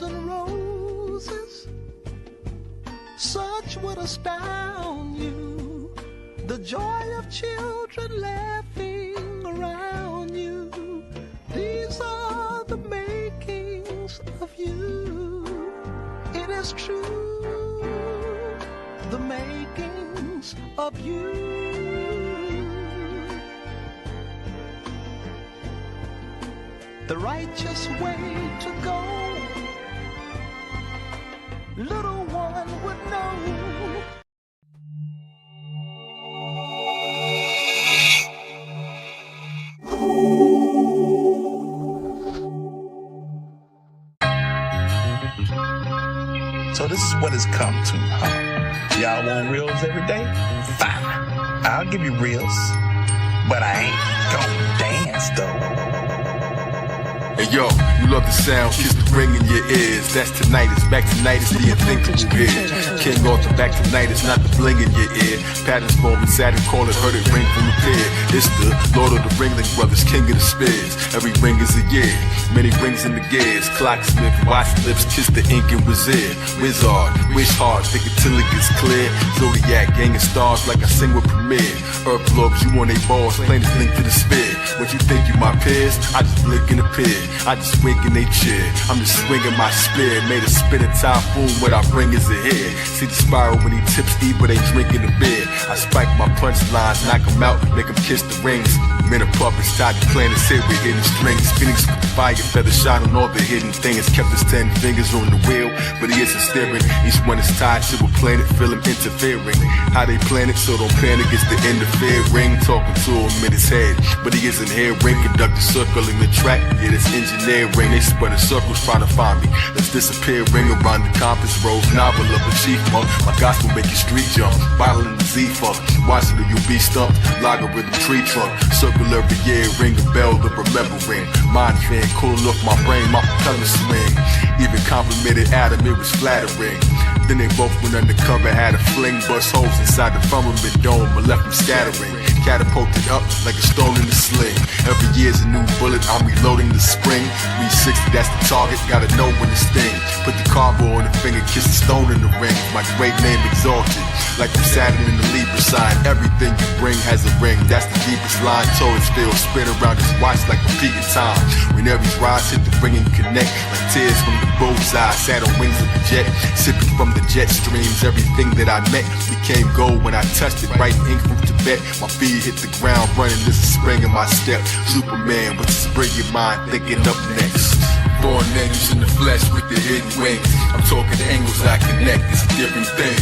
and roses, such would astound you. The joy of children laughing around you. These are the makings of you. It is true, the makings of you. The righteous way to go, little one would know. So this is what it's come to, huh? Y'all want reels every day? Fine, I'll give you reels, but I ain't gon' dance though. Hey yo, you love the sound, kiss the ring in your ears. That's tinnitus, back tonight is the unthinkable here. King Arthur, back tonight is not the bling in your ear. Patterns form inside and call it, heard it ring from the pier. It's the Lord of the Ringling Brothers, king of the spears. Every ring is a year, many rings in the gears. Clocksmith, watch lips, kiss the ink and wizard. Wizard, wish hard, think until it gets clear. Zodiac, gang of stars like I sing with Premier. Earth globes, you on they balls, planets linked to the sphere. What you think you my peers? I just blink and appear. I just wink in they chair. I'm just swinging my spear. Made a spin a typhoon. What I bring is a head. See the spiral when he tips eat, but they drinking the beer. I spike my punchlines, knock them out, make them kiss the rings. Men of puppets tied to planets here with hidden strings. Phoenix fire, feather shine on all the hidden things. Kept his 10 fingers on the wheel, but he isn't steering. Each one is tied to a planet, feel him interfering. How they plan it, so don't panic, it's the interfering. Talking to him in his head, but he isn't here. Ring conduct a circle in the track, yeah, it's engineering. They spun in circles trying to find me. Let's disappear, ring around the compass rose. Novel of a chief monk, my gospel make you street jump. Bottle in the Z-funk, watch it or you'll be stumped. Logarithm tree trunk, circle every year, ring a bell of remembering. Mind fan, cooling off my brain, my propeller swing. Even complimented Adam, it was flattering. Then they both went undercover, had a fling, bust holes inside the firmament dome, but left them scattering. Catapulted up like a stone in a sling. Every year's a new bullet, I'm reloading the spring. 360, that's the target, gotta know when to sting. Put the carbo on the finger, kiss the stone in the ring. My great name exalted, like I'm Saturn in the Libra sign. Everything you bring has a ring, that's the deepest line. Towards still spin around his watch like repeating time. Whenever these rides hit the ring and connect, like tears from the bullseye. Sat on wings of the jet, sipping from the jet streams. Everything that I met became gold when I touched it. Right ink from Tibet, my feet hit the ground running. This is spring in my step. Superman with the spring in mind, thinking up next. Born angels in the flesh with the hidden wings. I'm talking angles I connect, it's a different thing.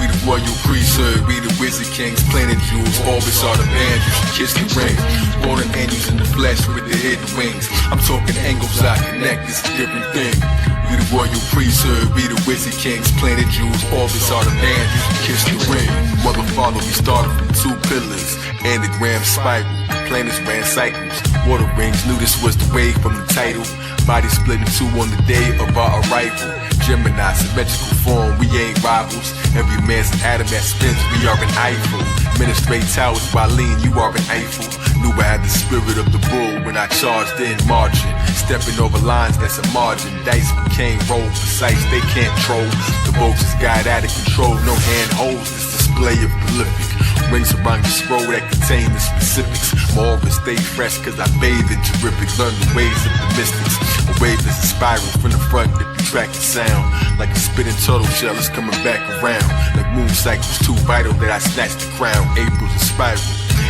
We the royal priesthood, we the wizard kings, planet jewels, orbits are the bands, you should kiss the ring. Born angels in the flesh with the hidden wings. I'm talking angles I connect, it's a different thing. We the royal priesthood, we the wizard kings, planet jewels, orbits are the bands, you should kiss the ring. Mother, father, we started from 2 pillars, anagram spiral, planets ran cycles. Water rings, knew this was the wave from the title. Body split in 2 on the day of our arrival. Gemini, symmetrical form, we ain't rivals. Every man's an atom that spins, we are an Eiffel. Ministrate towers by lean, you are an Eiffel. Knew I had the spirit of the bull when I charged in margin. Stepping over lines, that's a margin. Dice became roll precise, they can't troll. The bolts is guide out of control, no handholds, this display of prolific. Rings around the scroll that contain the specifics. My aura stay fresh cause I bathe in terrific. Learn the ways of the mystics. A wave is a spiral from the front if you track the sound. Like a spinning turtle shell is coming back around. Like moon cycles too vital that I snatch the crown. April's a spiral.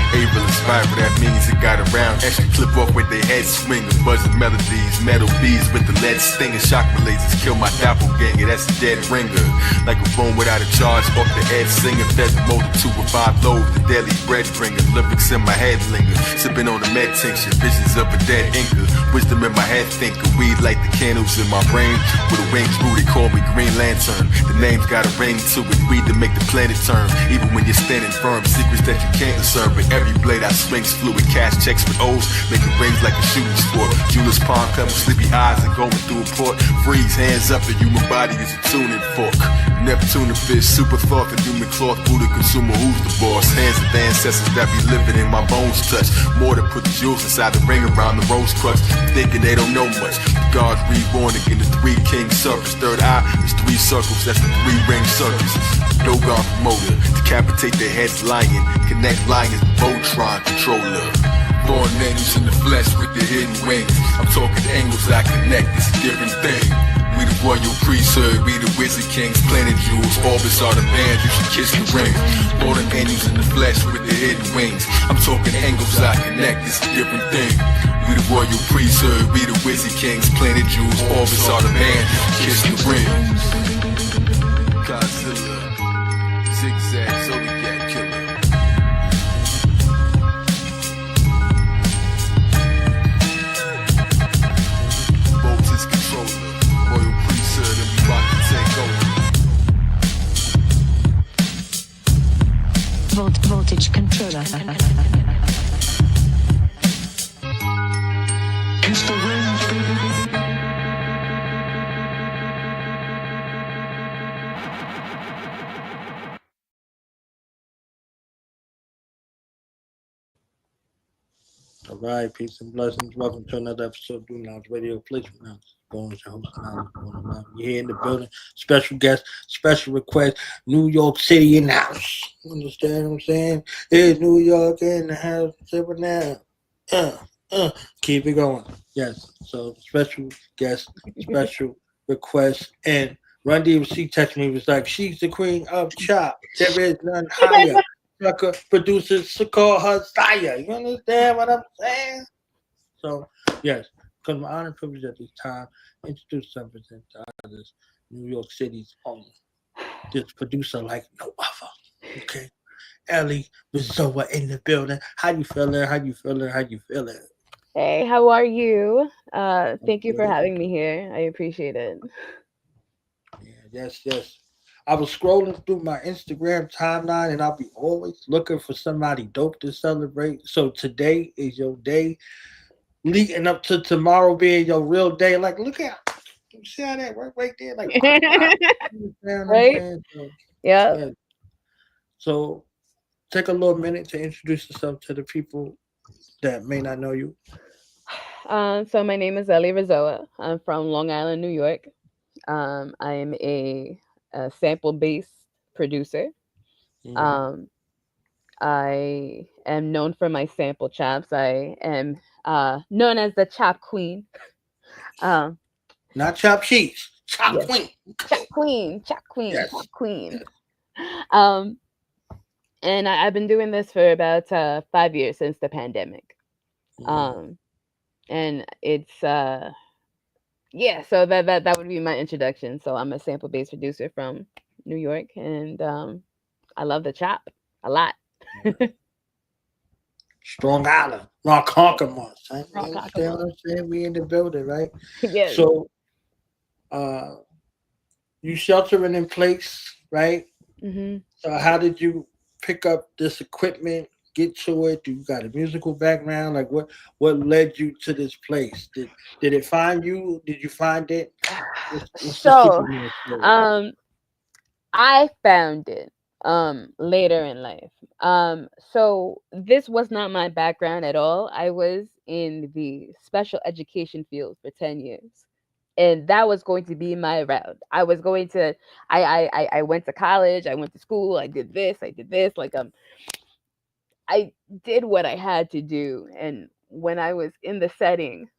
April is viral, that means it got around. Extra clip off with their heads swinging, buzzing melodies, metal bees with the lead stinging. Shock lasers kill my doppelganger, that's a dead ringer. Like a phone without a charge, off the head singing. Fed the motor 2 with 5 loaves, the daily bread bringer. Lyrics in my head linger, sipping on the med tincture. Visions of a dead inker, wisdom in my head thinker. Weed like the candles in my brain, with a wings through, they call me Green Lantern. The name's got a ring to it, weed to make the planet turn. Even when you're standing firm, secrets that you can't discern. But every blade I swing's fluid, cash checks with O's, making rings like a shooting sport. Jeweler's palm pebble, sleepy eyes and going through a port. Freeze, hands up, the human body is a tuning fork. Neptune, the fish, super thought, the human cloth, Buddha consumer, who's the boss? Hands of the ancestors that be living in my bones touch. More than put the jewels inside the ring around the rose crux. thinking they don't know much. God's reborn again, the three king circles. Third eye is three circles, that's the three ring circus. No God promoter, decapitate their heads lying. Connect lions, Voltron controller. Born angels in the flesh with the hidden wings. I'm talking angels I connect, it's a different thing. We the royal priesthood, we the wizard kings, planet jewels, orbits are the bands, you should kiss the ring. Born angels in the flesh with the hidden wings. I'm talking angels I connect, it's a different thing. We the royal priesthood, we the wizard kings, planet jewels, orbits are the bands, you should kiss the ring. Godzilla, zigzag, Zodiac killer. Voltage controller, royal priesthood, and we rock to take over. Voltage controller. Kiss the rings, baby. All right, peace and blessings. Welcome to another episode of Blue Lounge Radio. Please pronounce going with your host. You're here in the building. Special guest, special request. New York City in the house. Understand what I'm saying? It's New York in the house. Sit now. Keep it going. Yes. So special guest, special request, and Run DMC texted me. Was like, she's the queen of chop. There is none higher. Sucker producers to call her Saya. You understand what I'm saying? So, yes, because my honor and privilege at this time, introduce and present to others New York City's own. This producer like no other. Okay. Ellie Rizoa in the building. How you feeling? How you feeling? How you feeling? Hey, how are you? Thank you for having me here. I appreciate it. Yeah, yes. I was scrolling through my Instagram timeline and I'll be always looking for somebody dope to celebrate. So today is your day, leading up to tomorrow being your real day. Like, look at, you see how that work right there? Like, right? So, yeah. So take a little minute to introduce yourself to the people that may not know you. So my name is Ellie Rizoa. I'm from Long Island, New York. I am a sample-based producer. Mhm. I am known for my sample chops. I am known as the chop queen. Um, Not chop sheets, chop yes, queen. chop queen, chop queen, Yes. chop queen. And I've been doing this for about 5 years since the pandemic. And it's yeah, so that would be my introduction. So I'm a sample based producer from New York, and I love the chop a lot. Strong Island, Ronkonkoma. You Ronkonkoma. understand what I'm saying? We in the building, right? Yes. So, you sheltering in place, right? Mm-hmm. So, how did you pick up this equipment? Get to it? Do you got a musical background? Like, what led you to this place? Did it find you? Did you find it? What's the So, Superman story? I found it later in life. So this was not my background at all. I was in the special education field for 10 years. And that was going to be my route. I was going to I went to college, I went to school, I did this, like I did what I had to do. And when I was in the setting,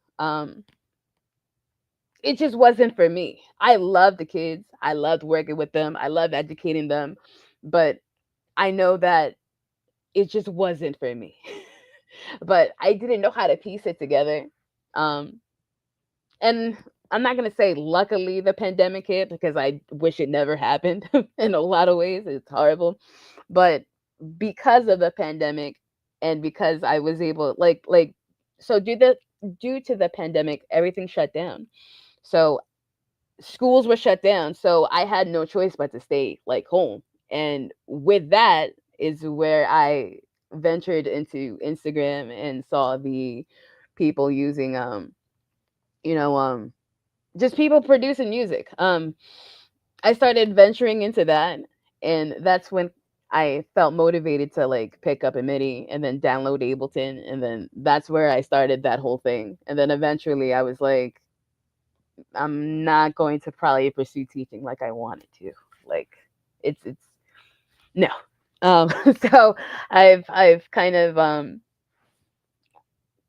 it just wasn't for me. I loved the kids. I loved working with them. I loved educating them. But I know that it just wasn't for me. But I didn't know how to piece it together. And I'm not going to say luckily the pandemic hit because I wish it never happened in a lot of ways. It's horrible. But because of the pandemic and because I was able so due to the pandemic, everything shut down. So schools were shut down, so I had no choice but to stay like home. And with that is where I ventured into Instagram and saw the people using you know just people producing music. I started venturing into that, and that's when I felt motivated to like pick up a MIDI and then download Ableton, and then that's where I started that whole thing. And then eventually I was like, I'm not going to probably pursue teaching like I wanted to. Like it's no. Um, so I've kind of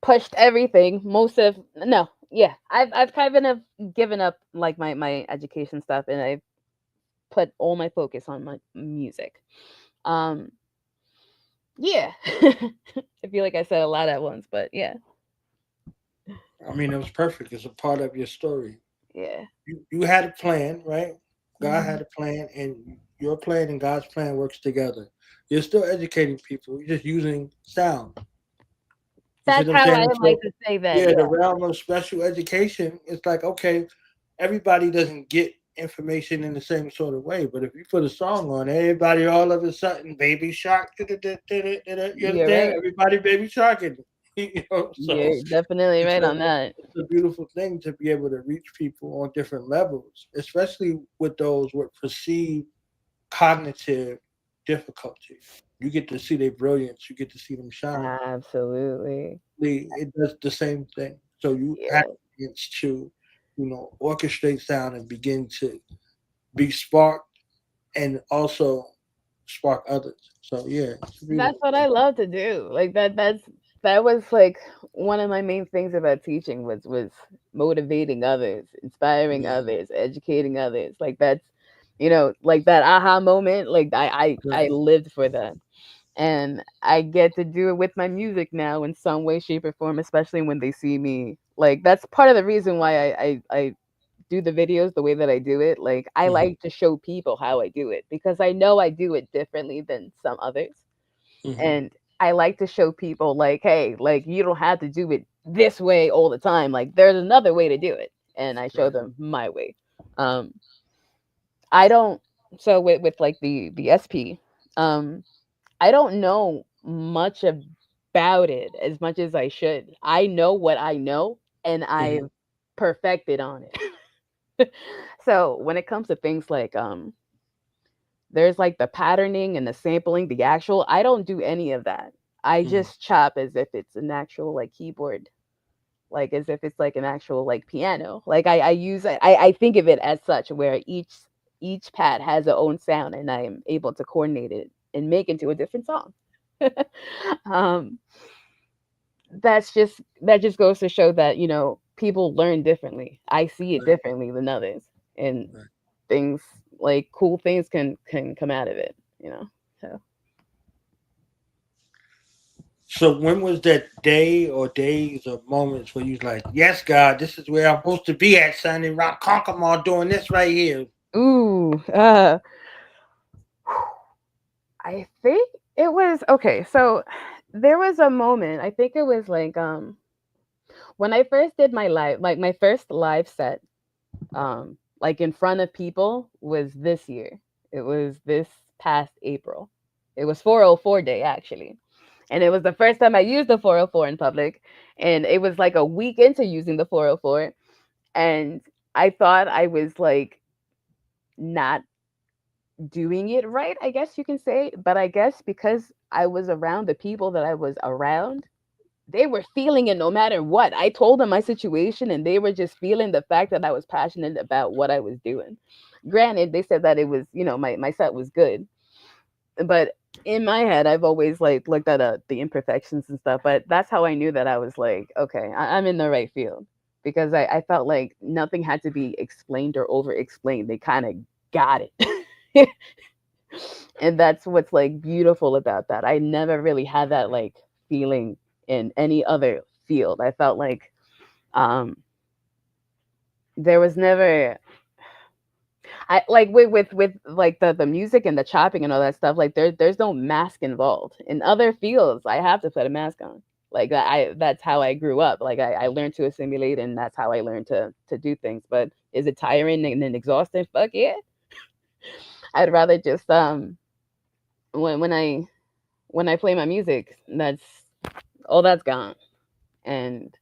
pushed everything. Most of no, yeah. I've kind of given up like my education stuff, and I've put all my focus on my music. Um, yeah. I feel like I said a lot at once, but yeah, I mean, it was perfect. It's a part of your story. yeah. You had a plan, right? God Mhm. had a plan, and your plan and God's plan works together. You're still educating people. You're just using sound. You see That's what I'm how I saying? like So, to say that. yeah, Yeah, the realm of special education, it's like, okay, everybody doesn't get information in the same sort of way. But if you put a song on, everybody all of a sudden, baby shark, you you're understand? right. Everybody baby sharking. So You're definitely it's right a on that. it's a beautiful thing to be able to reach people on different levels, especially with those with perceived cognitive difficulty. You get to see their brilliance. You get to see them shine. Absolutely. It does the same thing. So you have Yeah. to, orchestrate sound and begin to be sparked and also spark others. So yeah, it's a That's beautiful what thing. I love to do. Like that was like one of my main things about teaching was motivating others, inspiring Yeah, others, educating others. Like that's like that aha moment, like I right. lived for that. And I get to do it with my music now in some way, shape, or form, especially when they see me. Like that's part of the reason why I do the videos the way that I do it. Like I Hmm. like to show people how I do it because I know I do it differently than some others. Hmm. And I like to show people like, hey, like you don't have to do it this way all the time. Like there's another way to do it. And I show Right. them my way. Um I don't so with like the SP, um I don't know much about it as much as I should. I know what I know and Hmm. I've perfected on it. So when it comes to things like there's like the patterning and the sampling, the actual, I don't do any of that. I Hmm. just chop as if it's an actual like keyboard, like as if it's like an actual like piano. Like I use it, I think of it as such where each pad has its own sound and I am able to coordinate it and make into a different song. um that just goes to show that people learn differently. I see it Right. differently than others, and Right. things like cool things can come out of it, so So when was that day or days or moments where you was like, yes, God, this is where I'm supposed to be at, son, in Rock Conqueror doing this right here. ooh I think it was okay. So there was a moment, I think it was like when I first did my live, like my first live set, like in front of people, was this year. It was this past April. It was 404 day actually. And it was the first time I used the 404 in public. And it was like a week into using the 404. And I thought I was like not doing it right, I guess you can say. But I guess because I was around the people that I was around, they were feeling it no matter what. I told them my situation and they were just feeling the fact that I was passionate about what I was doing. Granted, they said that it was, my set was good. But in my head, I've always like looked at the imperfections and stuff. But that's how I knew that I was like, okay, I'm in the right field because I felt like nothing had to be explained or over explained. They kind of got it. And that's what's like beautiful about that. I never really had that like feeling in any other field. I felt like um there was never I like with like the music and the chopping and all that stuff, like there's no mask involved. In other fields, I have to put a mask on. Like that's how I grew up. Like I learned to assimilate and that's how I learned to do things. But is it tiring and exhausting? Fuck yeah. I'd rather just when when I when I play my music, that's all that's gone. And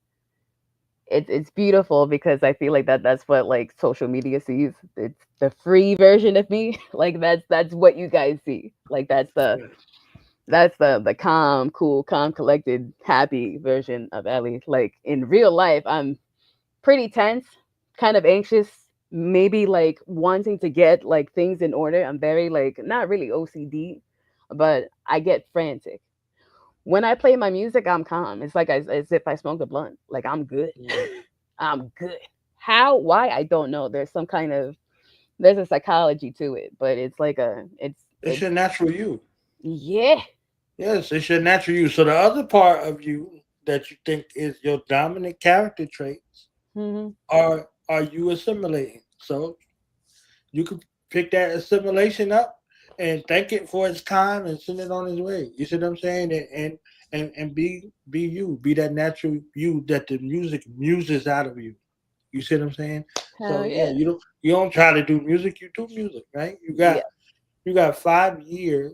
it's beautiful because I feel like that's what like social media sees. It's the free version of me. Like that's what you guys see. Like that's the calm, cool, calm, collected, happy version of Ellie. Like in real life, I'm pretty tense, kind of anxious, maybe like wanting to get like things in order. I'm very like not really OCD, but I get frantic. When I play my music, I'm calm. It's like as if I smoked a blunt. Like I'm good. I'm good. How? Why? I don't know. There's a psychology to it, but it's like It's your natural you. yeah. Yes, it's your natural you. So the other part of you that you think is your dominant character traits Hmm. are you assimilating. So you could pick that assimilation up and thank it for its time and send it on its way. You see what I'm saying? And be you. Be that natural you that the music muses out of you. You see what I'm saying? So Hell yeah, yeah. you don't try to do music, you do music, right? Yeah. You got 5 years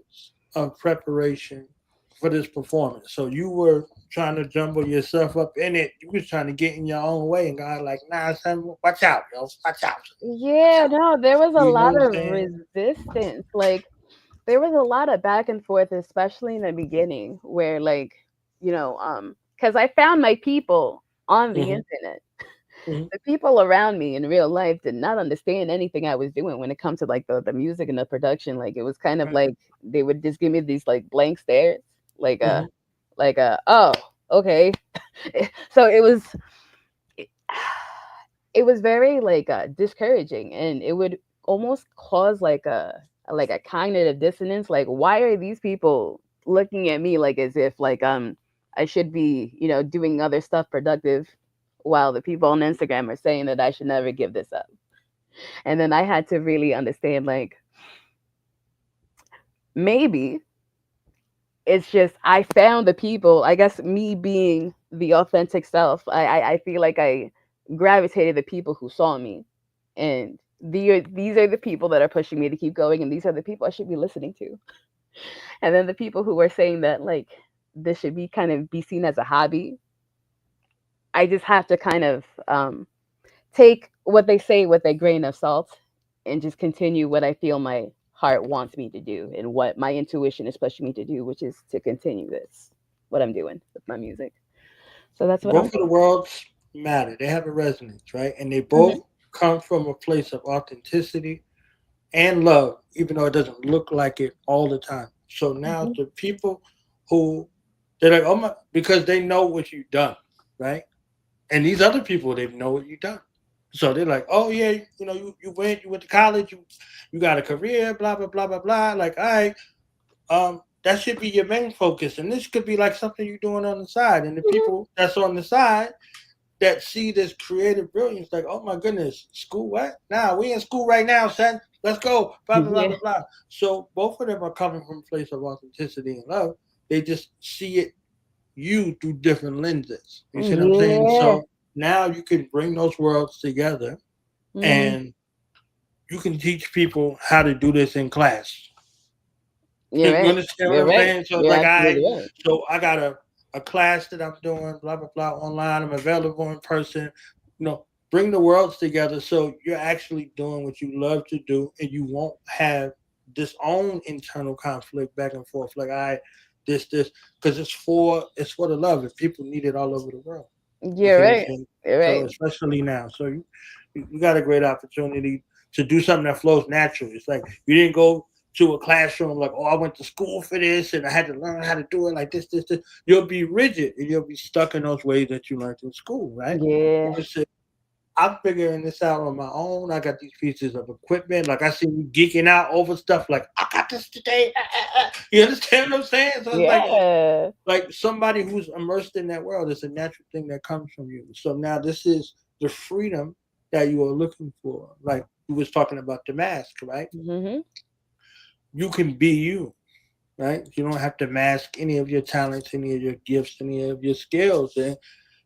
of preparation for this performance. So you were trying to jumble yourself up in it. You was trying to get in your own way, and God like, nah, son, watch out, yo, watch out, watch Yeah, out. no, there was a You know lot what I'm of saying? resistance. Like there was a lot of back and forth, especially in the beginning, where like, because I found my people on the Hmm. internet. Hmm. The people around me in real life did not understand anything I was doing when it comes to like the music and the production. Like it was kind of Right. like they would just give me these like blank stares, like Hmm. oh, okay. So it, it was very like discouraging, and it would almost cause like a cognitive dissonance. Like why are these people looking at me like as if like I should be doing other stuff productive, while the people on Instagram are saying that I should never give this up. And then I had to really understand like maybe it's just I found the people. I guess me being the authentic self, I feel like I gravitated the people who saw me, and these are the people that are pushing me to keep going, and these are the people I should be listening to. And then the people who are saying that like this should be kind of be seen as a hobby, I just have to kind of take what they say with a grain of salt, and just continue what I feel my heart wants me to do and what my intuition is pushing me to do, which is to continue this, what I'm doing with my music. So that's what I'm Both of the doing. worlds matter. They have a resonance, right? And they Hmm. both come from a place of authenticity and love, even though it doesn't look like it all the time. So now Hmm. the people who they're like, oh my, because they know what you've done, right? And these other people, they know what you've done. So they're like, oh yeah, you went to college, you got a career, blah blah blah blah blah. Like, all right, that should be your main focus, and this could be like something you're doing on the side. And the people that's on the side that see this creative brilliance, like, oh my goodness, school what? Nah, we in school right now, son. Let's go. Blah blah blah Yeah. blah blah. So both of them are coming from a place of authenticity and love. They just see it you through different lenses. You see what I'm saying? Yeah. So now you can bring those worlds together Hmm. and you can teach people how to do this in class. You're You right. understand what You're I'm right. saying? So it's You're like absolutely right. I got a class that I'm doing, blah blah blah, online. I'm available in person. Bring the worlds together so you're actually doing what you love to do, and you won't have this own internal conflict back and forth. Like this, because it's for the love, and people need it all over the world. You You're see what I'm right. saying? You're So right. especially now, so you got a great opportunity to do something that flows naturally. It's like you didn't go to a classroom like, oh, I went to school for this and I had to learn how to do it like this. You'll be rigid and you'll be stuck in those ways that you learned in school, right? You Yeah. just say, I'm figuring this out on my own. I got these pieces of equipment. Like I see you geeking out over stuff. Like I got this today. You understand what I'm saying? So it's Yeah. like somebody who's immersed in that world. It's a natural thing that comes from you. So now this is the freedom that you are looking for. Like you was talking about the mask, right? Hmm. You can be you, right? You don't have to mask any of your talents, any of your gifts, any of your skills. And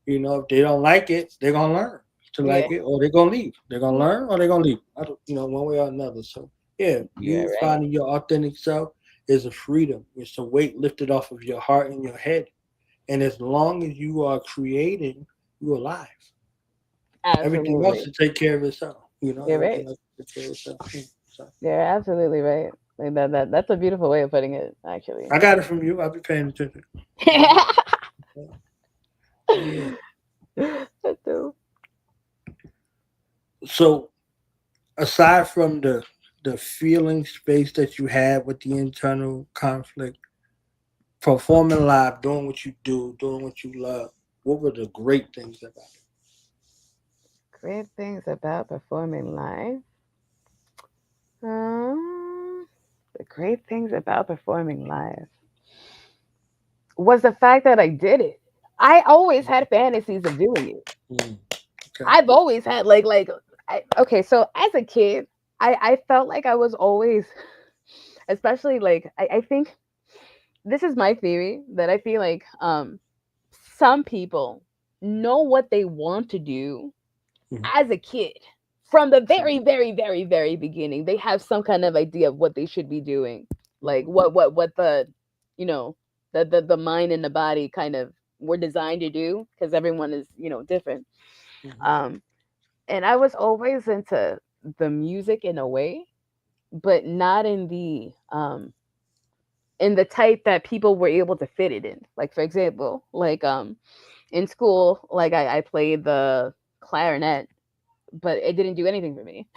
if they don't like it, they're gonna learn to Yeah. like it, or they're gonna leave. They're gonna Yeah. learn, or they're gonna leave. I don't, one way or another. So yeah, You're you right. finding your authentic self is a freedom. It's a weight lifted off of your heart and your head. And as long as you are creating, you're alive. Everything else Absolutely. to take care of itself. You know, You're right. everything else to take care of itself. So You're absolutely right. Like that's a beautiful way of putting it, actually. I got it from you. I'll be paying attention. Yeah. That's dope. So aside from the feeling space that you had with the internal conflict, performing live, doing what you do, doing what you love, what were the great things about it? Great things about performing live. Um, the great things about performing live was the fact that I did it. I always had fantasies of doing it. Mm, okay. I've always had okay, so as a kid, I felt like I was always, especially like I think this is my theory that I feel like some people know what they want to do Mhm. as a kid. From the very beginning, they have some kind of idea of what they should be doing, like what the, you know, the mind and the body kind of were designed to do, because everyone is, different. Mhm. Um, and I was always into the music in a way, but not in the type that people were able to fit it in. Like for example, like in school, like I played the clarinet, but it didn't do anything for me.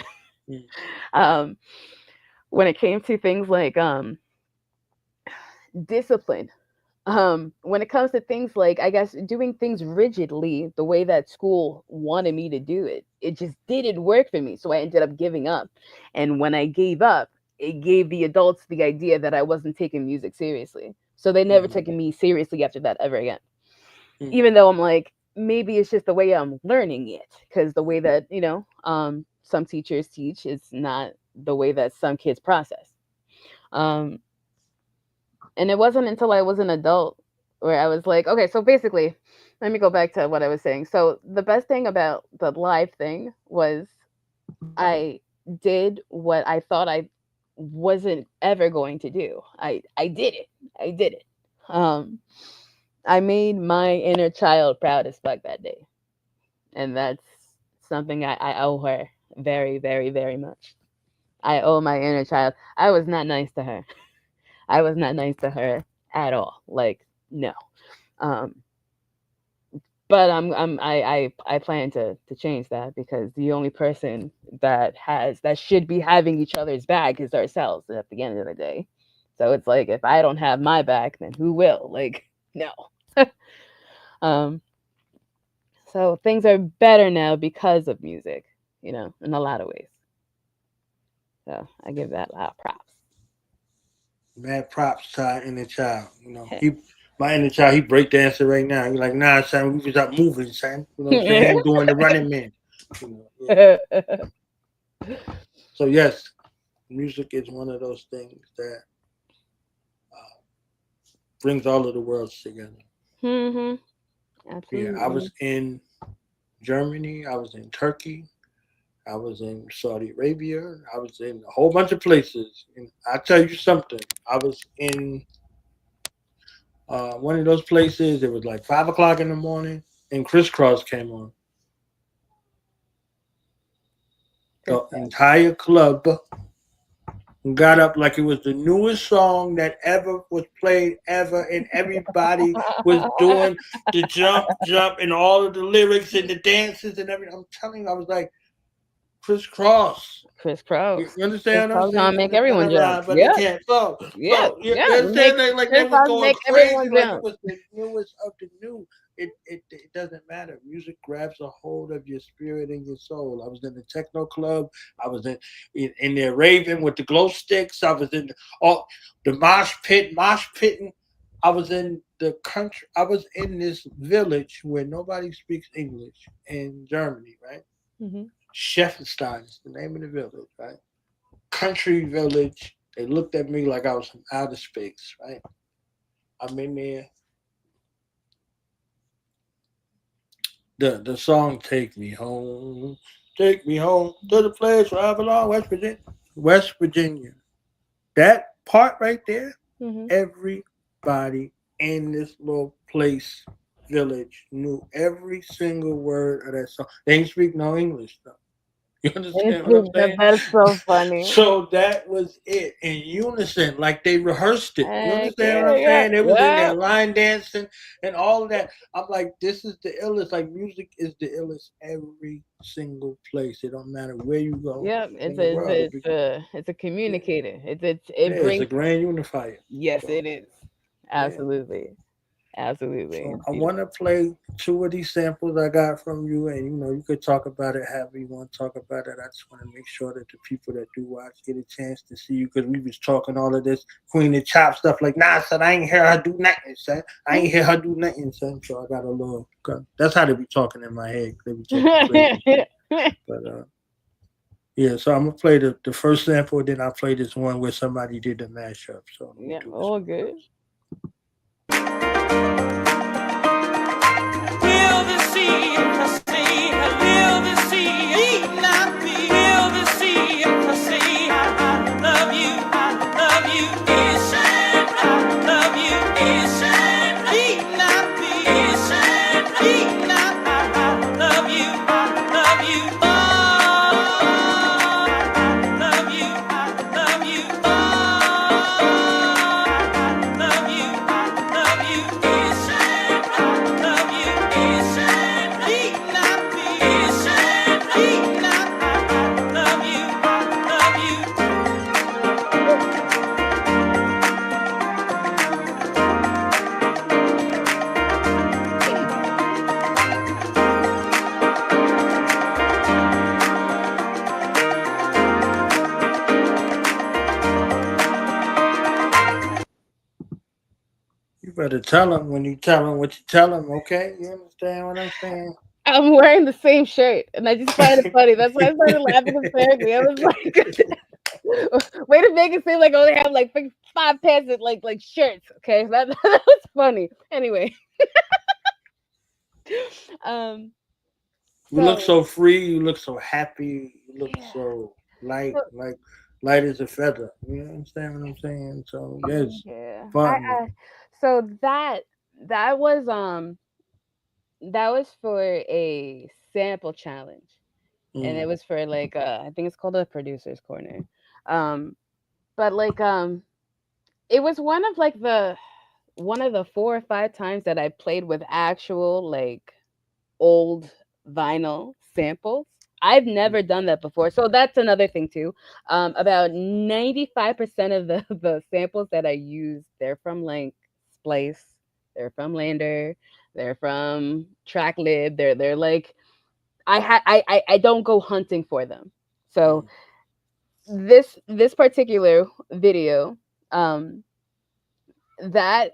Mm. um when it came to things like discipline, when it comes to things like, I guess, doing things rigidly the way that school wanted me to do it, it just didn't work for me, so I ended up giving up. And when I gave up, it gave the adults the idea that I wasn't taking music seriously, so they never Mhm. taken me seriously after that ever again, Mm. even though I'm like, maybe it's just the way I'm learning it, because the way that, some teachers teach is not the way that some kids process. um and it wasn't until I was an adult where I was like, okay, so basically, let me go back to what I was saying. So the best thing about the live thing was I did what I thought I wasn't ever going to do. I did it. I did it. Um I made my inner child proud as fuck that day. And that's something I owe her very, very, very much. I owe my inner child. I was not nice to her. I was not nice to her at all. Like, no. Um, but I plan to change that, because the only person that should be having each other's back is ourselves at the end of the day. So it's like, if I don't have my back, then who will? Like, no. um, so things are better now because of music, in a lot of ways. So I give that a lot of props. Mad props to our inner child. You know, my inner child, he breakdancing right now. He's like, nah, son, we can stop moving, son. You know what I'm saying? He doing the running man. You know, yeah. So yes, music is one of those things that uh, brings all of the worlds together. Mhm. Yeah, I Absolutely. was in Germany. I was in Turkey. I was in Saudi Arabia. I was in a whole bunch of places. And I tell you something. I was in one of those places. It was like 5 o'clock in the morning, and Crisscross came on. Good The stuff. entire club got up like it was the newest song that ever was played ever, and everybody was doing the jump, and all of the lyrics and the dances and everything. I'm telling you, I was like, Crisscross. Chris Cross. You Chris understand what I'm Cross saying? gonna So make they're trying everyone to jump. rhyme, but they Yeah, can't. So, yeah, so yeah. you Make understand? Like Chris they was Cross going make crazy, everyone like it jump. was the newest of the new. It doesn't matter. Music grabs a hold of your spirit and your soul. I was in the techno club. I was in there raving with the glow sticks. I was in all the mosh pitting. I was in the country. I was in this village where nobody speaks English in Germany, right? Hmm. Scheffenstein is the name of the village, right? Country village. They looked at me like I was from outer space, right? I'm in there. The song Take Me Home to the place where I belong, West Virginia. West Virginia. That part right there, Hmm. everybody in this little place village knew every single word of that song. They didn't speak no English though. You understand what I'm saying? That's so funny. So that was it in unison, like they rehearsed it. You Heck understand what yeah, I'm yeah, saying? They was in yeah. there line dancing and all of that. I'm like, this is the illest. Like music is the illest every single place. It don't matter where you go Yeah, in the world. it's a Yeah, communicator. yeah, It it's a brings, grand unifier. yes, So it is. yeah. Absolutely. Absolutely. So It's I want beautiful. to play two of these samples I got from you, and you could talk about it however you want to talk about it. I just want to make sure that the people that do watch get a chance to see you because we was talking all of this Queen of Chop stuff. Like, nah, son, I ain't hear her do nothing, son. I ain't hear her do nothing, son. So I got a little. That's how they be talking in my head. They be talking crazy shit. But yeah. So I'm gonna play the first sample, then I'll play this one where somebody did the mashup. So let me Yeah, do this all one good. first. Heal the sea, I say, heal the sea, need not be. Heal the sea, I say, I love you, Ishan, I love you, Ishan, need not be. Ishan, need not, I love you, oh, I love you, oh, I love you, Ishan, I love you. You better tell them when you tell them what you tell them, okay? You understand what I'm saying? I'm wearing the same shirt, and I just find it funny. That's why I started laughing hysterically. I was like, way to make it seem like I only have like five pairs of like shirts. Okay, that was funny. Anyway, um, You look so so free. You look so happy. You look yeah, so light, so, like light as a feather. You understand what I'm saying? So yes, yeah. fun. So that was that was for a sample challenge, and it Mm, was for like I think it's called a producer's corner. Um, but like it was one of the 4 or 5 times that I played with actual like old vinyl samples. I've mm, never done that before. So that's another thing too. About 95% of the the samples that I use, they're from like Splice, they're from Lander, they're from Tracklib. They're like I don't go hunting for them. So mm, this particular video, um, that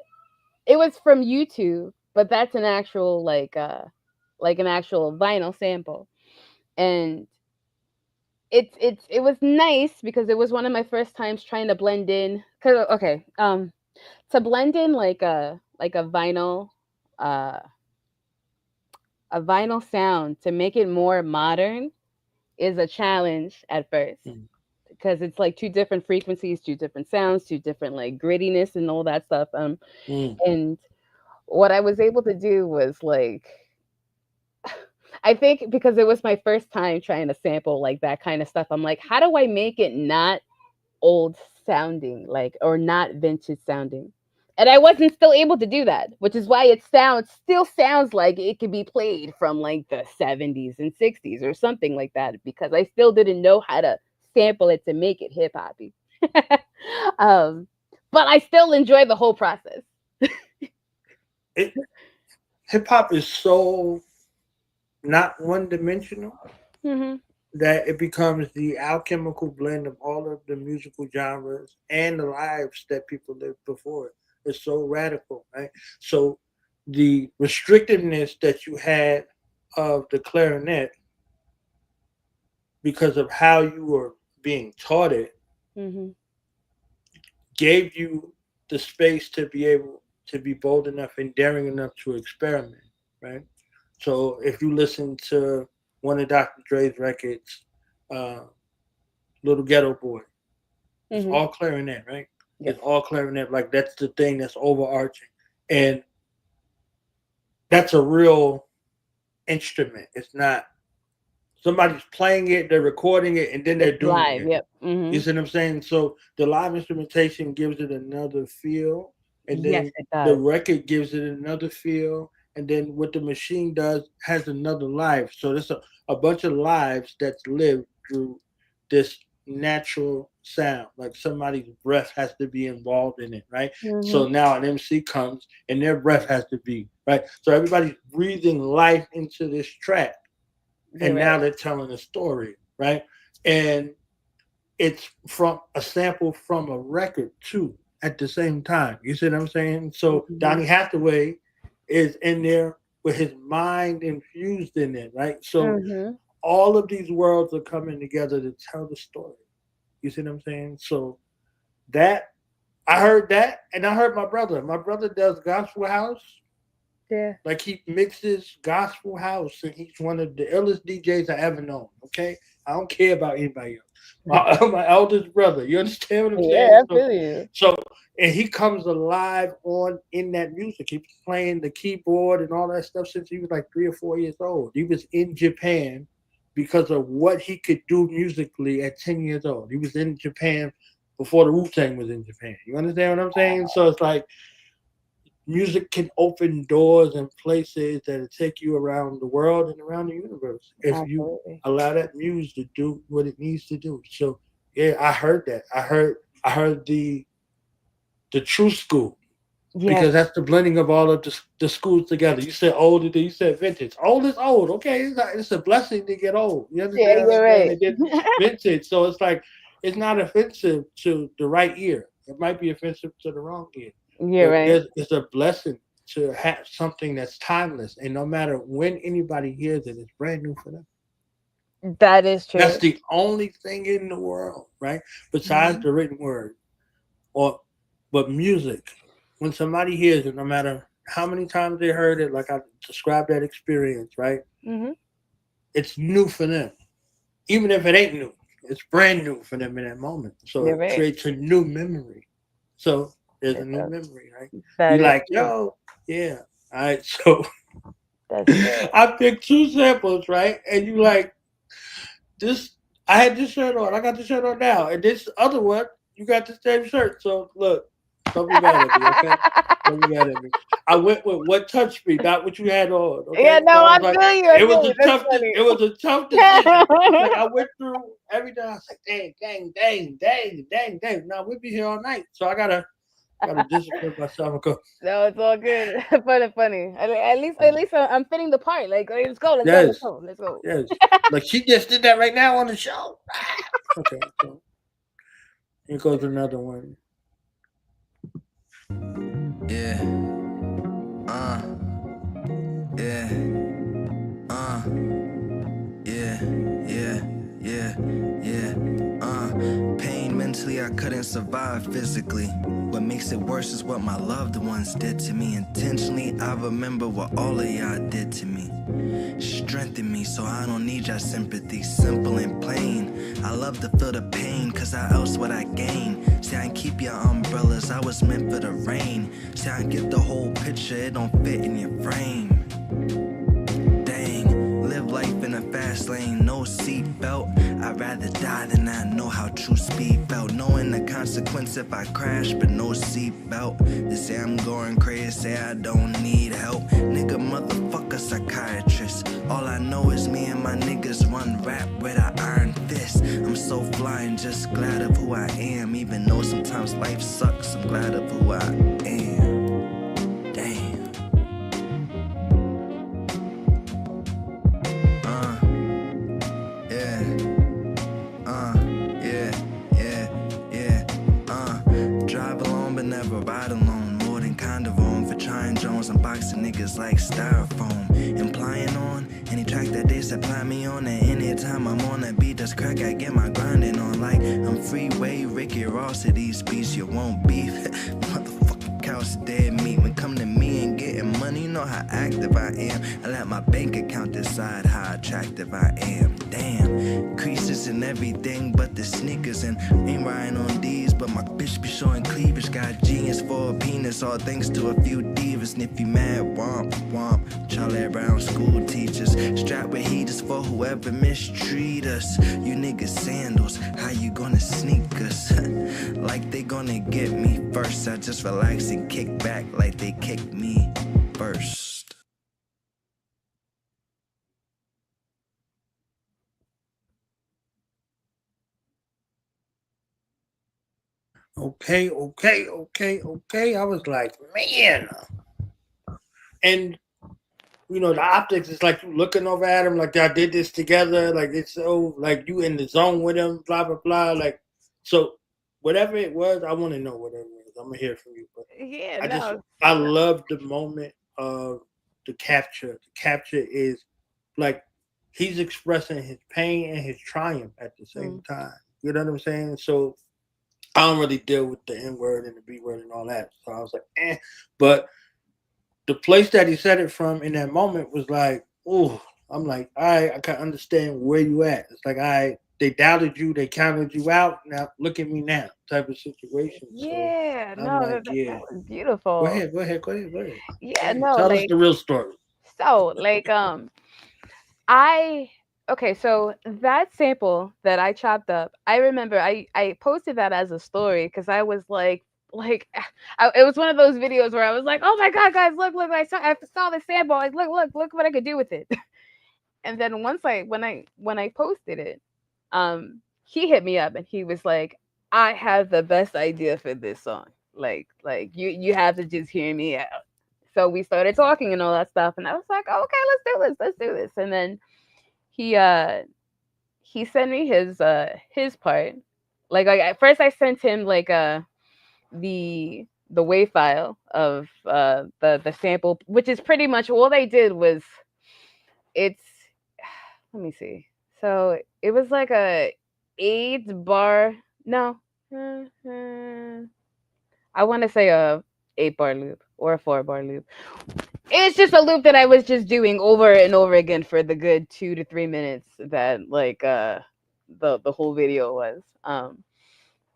it was from YouTube, but that's an actual like an actual vinyl sample. And it was nice because it was one of my first times trying to blend in, cuz okay, to blend in like uh a vinyl sound to make it more modern is a challenge at first mm, because it's like two different frequencies, two different sounds, two different like grittiness and all that stuff. mm. And what I was able to do was like I think because it was my first time trying to sample like that kind of stuff, I'm like, how do I make it not old sounding, like or not vintage sounding? And I wasn't still able to do that, which is why it still sounds like it could be played from like the 70s and 60s or something like that, because I still didn't know how to sample it to make it hip hoppy. um, but I still enjoy the whole process. It hip hop is so not one dimensional Hmm. that it becomes the alchemical blend of all of the musical genres and the lives that people lived before it. It's so radical, right? So the restrictiveness that you had of the clarinet because of how you were being taught it Hmm. gave you the space to be able to be bold enough and daring enough to experiment, right? So if you listen to one of Dr. Dre's records, uh, Little Ghetto Boy, it's Hmm. all clarinet, right? Yes. It's all clarinet. Like that's the thing that's overarching. And that's a real instrument. It's not somebody's playing it, they're recording it, and then they're It's doing live. it. Yep. You see what I'm saying? So the live instrumentation gives it another feel, and Yes, then it the does. record gives it another feel, and then what the machine does has another life. So there's a bunch of lives that's lived through this natural sound. Like somebody's breath has to be involved in it, right? Hmm. So now an MC comes and their breath has to be, right? So everybody's breathing life into this track, You're and right. now they're telling a story, right? And it's from a sample from a record too at the same time. You see what I'm saying? So Hmm. Donny Hathaway is in there with his mind infused in it, right? So Hmm. all of these worlds are coming together to tell the story. You see what I'm saying? So that I heard that, and I heard my brother. My brother does gospel house. Yeah. Like he mixes gospel house, and he's one of the illest DJs I ever known. Okay, I don't care about anybody else. My eldest brother. You understand what I'm saying? Yeah, I feel you. So, and he comes alive on in that music. He was playing the keyboard and all that stuff since he was like 3 or 4 years old. He was in Japan because of what he could do musically at 10 years old. He was in Japan before the Wu-Tang was in Japan. You understand what I'm saying? So it's like music can open doors and places that take you around the world and around the universe if you Absolutely. allow that music to do what it needs to do. So yeah, I heard that. I heard the true school Yes. because that's the blending of all of the schools together. You said old, you said vintage. Old is old. Okay, it's a blessing to get old. You Yeah, understand what I'm you're saying? right. And then vintage. So it's like it's not offensive to the right ear. It might be offensive to the wrong ear. You're But right. it's a blessing to have something that's timeless, and no matter when anybody hears it, it's brand new for them. That is That's true. the only thing in the world, right? Besides Mhm. the written word, or but music. When somebody hears it, no matter how many times they heard it, like I described that experience, right? Mhm. It's new for them, even if it ain't new. It's brand new for them in that moment. So You're it right. creates a new memory. So there's a It new does. memory, right? That You is like, true. yo, yeah. All right, so That's true. I picked two samples, right? And you like this. I had this shirt on. I got the shirt on now, and this other one, you got the same shirt. So look, don't be mad at me, okay? Don't be mad at me. I went with what touched me, not what you had on. Yeah, Okay, so no, I I was like, feel you. I it was feel a you. That's tough. funny. It was a tough decision. Like I went through everything. I was like, dang. Now we'll be here all night, so I gotta discipline myself and go. No, it's all good. Funny. At least I'm fitting the part. Like, let's go, let's go, let's Yes, go, let's go. yes. Like she just did that right now on the show. Okay, so here goes another one. Yeah. Uh. Yeah. Uh. Yeah. Pain mentally, I couldn't survive physically. What makes it worse is what my loved ones did to me. Intentionally, I remember what all of y'all did to me. Strengthen me so I don't need your sympathy. Simple and plain. I love to feel the pain, cause how else would I gain? See, I keep your umbrellas, I was meant for the rain. See, I get the whole picture, it don't fit in your frame. Dang, live life in a fast lane, no seatbelt. I'd rather die than I know how true speed felt. Knowing the consequence if I crash, but no seatbelt. They say I'm going crazy, say I don't need help. Nigga, motherfucker, psychiatrist. All I know is me and my niggas run rap with an iron fist. I'm so flying, just glad of who I am. Even though sometimes life sucks, I'm glad of who I am. Damn. Drive alone but never ride alone. More than kind of wrong for trying Jones. I'm boxing niggas like styrofoam. Implying on any track that they supply me on. And anytime I'm on that beat that's crack, I get my grinding on. Like I'm freeway Ricky Ross of these beats. You won't beef. Motherfucking couch dead meat. When come to me and getting money, no know how active I am. I let my bank account decide how attractive I am. Damn, creases and everything but the sneakers. And ain't riding on these, but my bitch be showing cleavage. Got genius for a penis, all thanks to a few divas. And if you mad, womp, womp. Charlie Brown school teachers. Strapped with heaters for whoever mistreat us. You niggas sandals, how you gonna sneak us? Like they gonna get me first. I just relax and kick back like they kicked me first. Okay. I was like, man. And you know, the optics is like you looking over at him, like y'all did this together, like it's so like you in the zone with him, blah blah blah. Like, so whatever it was, I want to know whatever it was. I'm gonna hear from you, but Yeah, I love the moment of the capture. The capture is like he's expressing his pain and his triumph at the same time. You know what I'm saying? So I don't really deal with the N word and the B word and all that. So I was like, but the place that he said it from in that moment was like, oh, I'm like, all right, I can understand where you at. It's like, all right, they doubted you, they counted you out. Now look at me now, type of situation. yeah, So I'm no, like, yeah. that was beautiful. Go ahead. Yeah, no, Tell us like the real story. so, like I okay, so that sample that I chopped up, I remember I posted that as a story because I was like it was one of those videos where I was like, oh my god, guys, look, I saw the sample, like look what I could do with it. And then once when I posted it, he hit me up and he was like, I have the best idea for this song. Like you have to just hear me out. So we started talking and all that stuff, and I was like, oh, okay, let's do this. And then he he sent me his part. Like at first I sent him like the WAV file of the sample, which is pretty much all they did was it's let me see. So it was like a 8 bar no I want to say a 8 bar loop or a 4 bar loop. It's just a loop that I was just doing over and over again for the good 2 to 3 minutes that like the whole video was.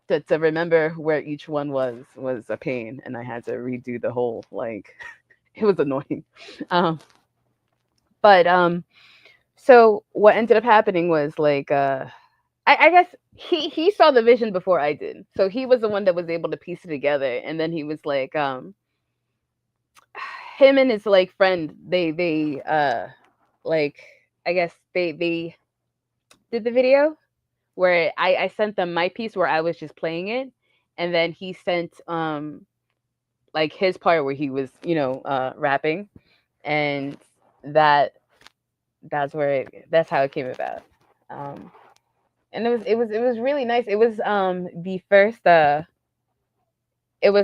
To remember where each one was a pain, and I had to redo the whole like it was annoying. Um, but so what ended up happening was like I guess he saw the vision before I did, so he was the one that was able to piece it together, and then he was like him and his like friend they like I guess they did the video where I sent them my piece where I was just playing it, and then he sent like his part where he was rapping, and that that's how it came about. um and it was really nice. It was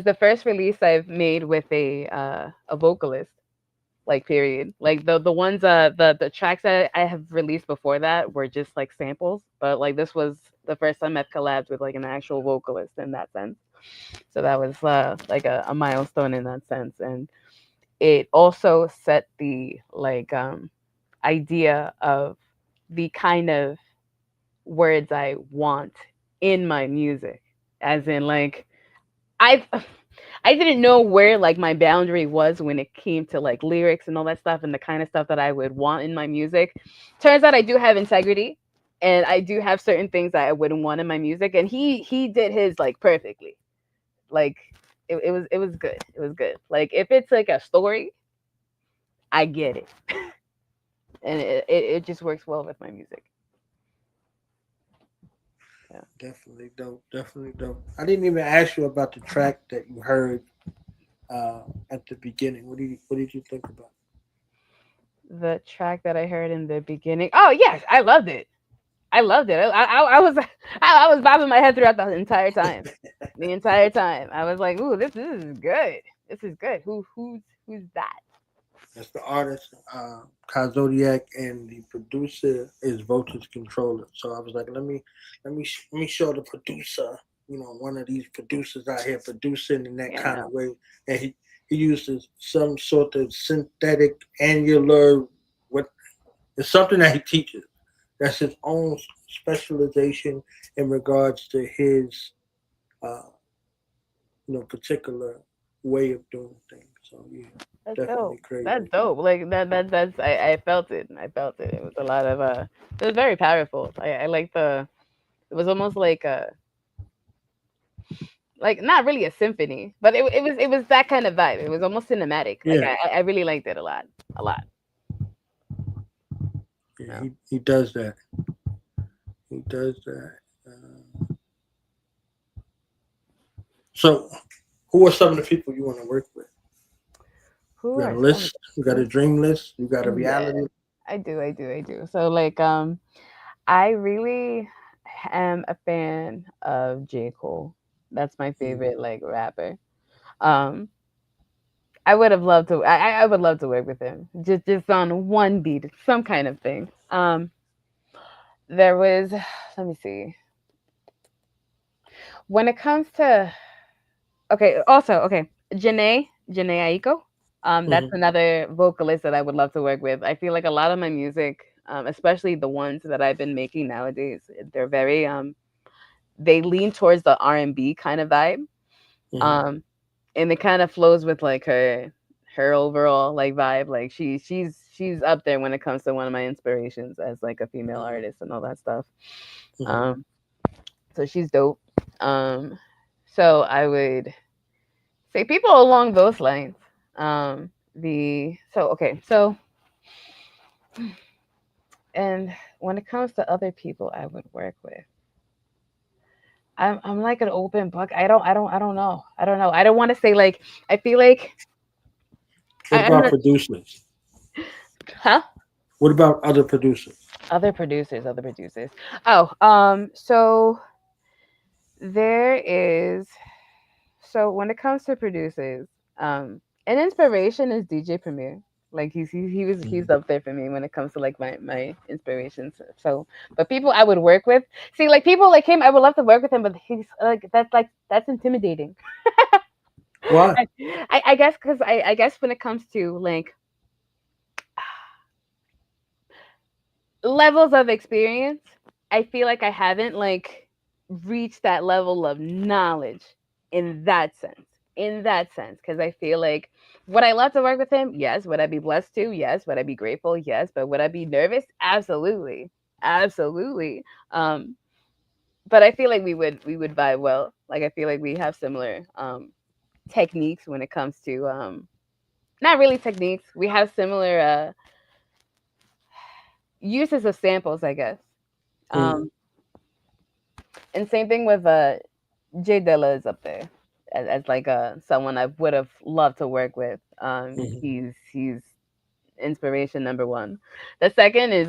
the first release I've made with a vocalist, like period. Like the ones the tracks that I have released before that were just like samples, but like this was the first time I've collabed with like an actual vocalist in that sense. So that was like a milestone in that sense, and it also set the like idea of the kind of words I want in my music, as in like I I didn't know where like my boundary was when it came to like lyrics and all that stuff and the kind of stuff that I would want in my music. Turns out I do have integrity and I do have certain things that I wouldn't want in my music, and he did his like perfectly. Like it was good. It was good. Like if it's like a story, I get it. And it just works well with my music. Yeah. Definitely dope. I didn't even ask you about the track that you heard at the beginning. What did you think about The track that I heard in the beginning. Oh yes, I loved it. I loved it. I was I was bobbing my head throughout the entire time. The entire time, I was like, "Ooh, this is good. This is good. Who's that?" That's the artist, Kai Zodiac, and the producer is Voltage Controller. So I was like, let me show the producer, one of these producers out here producing in that You kind know. of way. And he uses some sort of synthetic angular. What it's something that he teaches. That's his own specialization in regards to his, uh, particular way of doing things. So yeah, That's definitely dope. That's crazy. dope. Like that's I felt it. I felt it. It was a lot of it was very powerful. I like the it was almost like not really a symphony, but it was that kind of vibe. It was almost cinematic. Like Yeah, I really liked it a lot. A lot. yeah, Yeah. he does that. He does that. So, who are some of the people you want to work with? Who You got are a some of list. You got the a dream list. You got a Yeah, reality. I do. So like I really am a fan of J. Cole. That's my Mm, favorite like rapper. Um I would have loved to I would love to work with him. Just on one beat, some kind of thing. There was let me see. When it comes to Janae Aiko. That's mhm, another vocalist that I would love to work with. I feel like a lot of my music, especially the ones that I've been making nowadays, they're very they lean towards the R&B kind of vibe. mhm, Um, and it kind of flows with like her overall like vibe. Like she's up there when it comes to one of my inspirations as like a female mhm, artist and all that stuff. mhm, Um, so she's dope. Um, so I would say people along those lines. The so okay, so and when it comes to other people I would work with, I'm like an open book. I don't know. I don't know. I don't want to say like I feel like What I'm about not producers? huh? What about other producers? Other producers. Oh, so there is so when it comes to producers, an inspiration is DJ Premier. Like he's Mhm, up there for me when it comes to like my inspirations. So, but people I would work with, see like people like him, I would love to work with him, but he's like that's intimidating. Why? I guess because I guess when it comes to like levels of experience, I feel like I haven't like reached that level of knowledge in that sense. In that sense, because I feel like would I love to work with him? Yes. Would I be blessed to? Yes. Would I be grateful? Yes. But would I be nervous? Absolutely. Absolutely. Um, but I feel like we would vibe well. Like I feel like we have similar techniques when it comes to not really techniques. We have similar uses of samples, I guess. Mm, Um, and same thing with Jay Dilla is up there as like someone I would have loved to work with. mhm, He's inspiration number one. The second is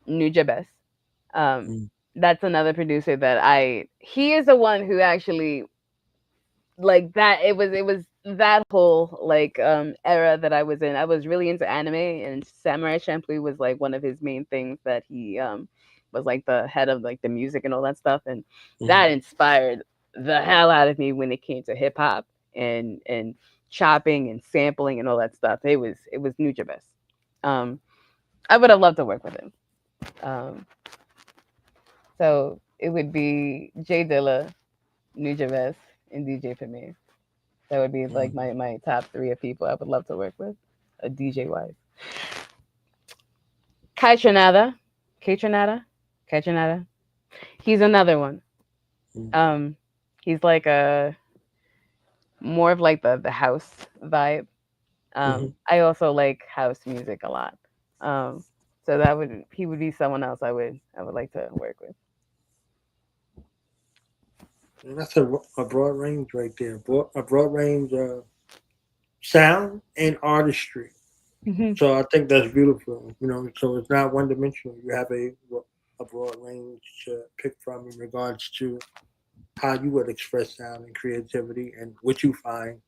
Nujabes. Um, mm, that's another producer that he is the one who actually like that it was that whole like era that I was in. I was really into anime and Samurai Champloo was like one of his main things that he was like the head of like the music and all that stuff and mhm. that inspired the hell out of me when it came to hip hop and chopping and sampling and all that stuff. It was Nujabes. Um I would have loved to work with him. Um so it would be Jay Dilla, Nujabes, and DJ Premier. That would be like Mm. my top three of people I would love to work with, a DJ wise. Kai Trinada, Kai Trinada, Kai Trinada. He's another one. Mm, Um, he's like a more of like the house vibe. mhm. I also like house music a lot. Um, so he would be someone else I would like to work with. And that's a broad range right there. A broad range of sound and artistry. Mhm. So I think that's beautiful. So it's not one dimensional. You have a broad range to pick from in regards to how you would express sound and creativity and what you find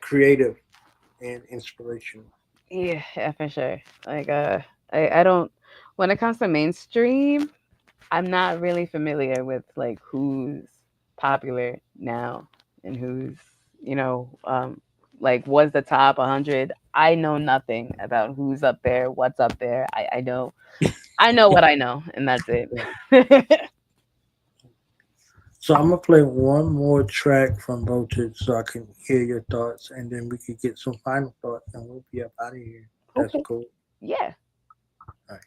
creative and inspirational. Yeah, for sure. Like I don't when it comes to mainstream, I'm not really familiar with like who's popular now and who's you know um like was the top 100. I know nothing about who's up there, what's up there. I know what I know, and that's it. So I'm gonna play one more track from Voltage so I can hear your thoughts, and then we could get some final thoughts, and we'll be up out of here. That's Okay. cool. Yeah. All right.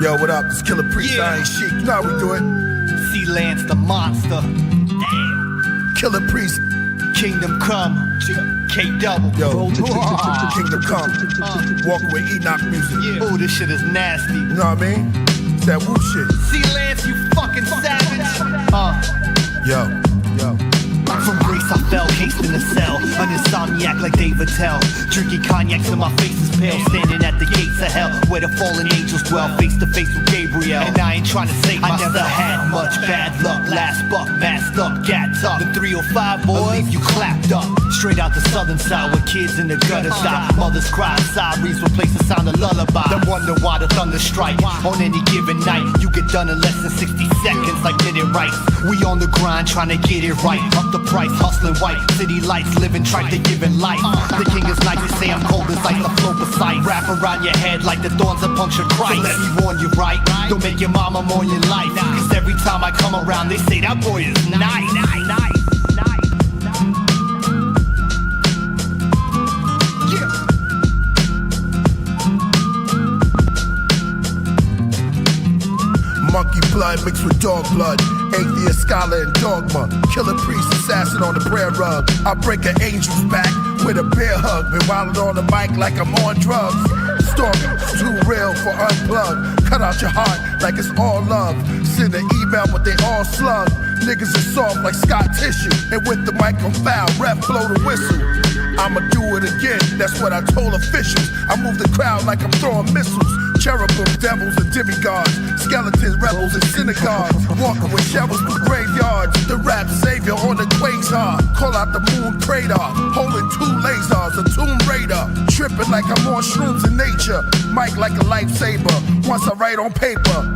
Yo, what up? This Killer Priest, I ain't chic. You know how we do it. See Lance the monster. Damn. Killer Priest. Kingdom come. K-double. Yo, Kingdom come. Walking with Enoch music. Yeah. Oh, this shit is nasty. You know what I mean? It's that woo shit. See Lance, you fucking savage. Yo. From grace I fell, cased in a cell. An insomniac like Dave Attell. Drinking cognac till my face is pale. Standing at the gates of hell, where the fallen angels dwell. Face to face with Gabriel. And I ain't trying to save myself. I never had much bad luck. Last buck, masked up, gapped up. The 305 boys, leave you clapped up. Straight out the southern side where kids in the gutter die. Mothers cry, sirens replace the sound of lullaby. Then wonder why the thunder strike. On any given night, you get done in less than 60 seconds like Minute Rice. We on the grind trying to get it right. Up the price, hustling white, city lights, living tripe, they giving life. The king is nice, they say I'm cold as like the flow beside. Wrap around your head like the thorns that puncture Christ. So let me warn you, right? Don't make your mama mourn your life. Cause every time I come around, they say that boy is nice. Monkey blood mixed with dog blood. Atheist, scholar, and dogma. Killer priest, assassin on the prayer rug. I break an angel's back with a bear hug. Been wildin' on the mic like I'm on drugs. Story too real for unplugged. Cut out your heart like it's all love. Send an email but they all slug. Niggas is soft like Scott tissue. And with the mic on foul, ref blow the whistle. I'ma do it again, that's what I told officials. I move the crowd like I'm throwing missiles. Cherubim, devils, and demigods. Skeletons, rebels, and synagogues. Walking with shovels through graveyards. The rap savior on the quasar. Call out the moon crater. Holding 2 lasers, a tomb raider. Tripping like I'm on shrooms in nature. Mic like a lifesaver. Once I write on paper.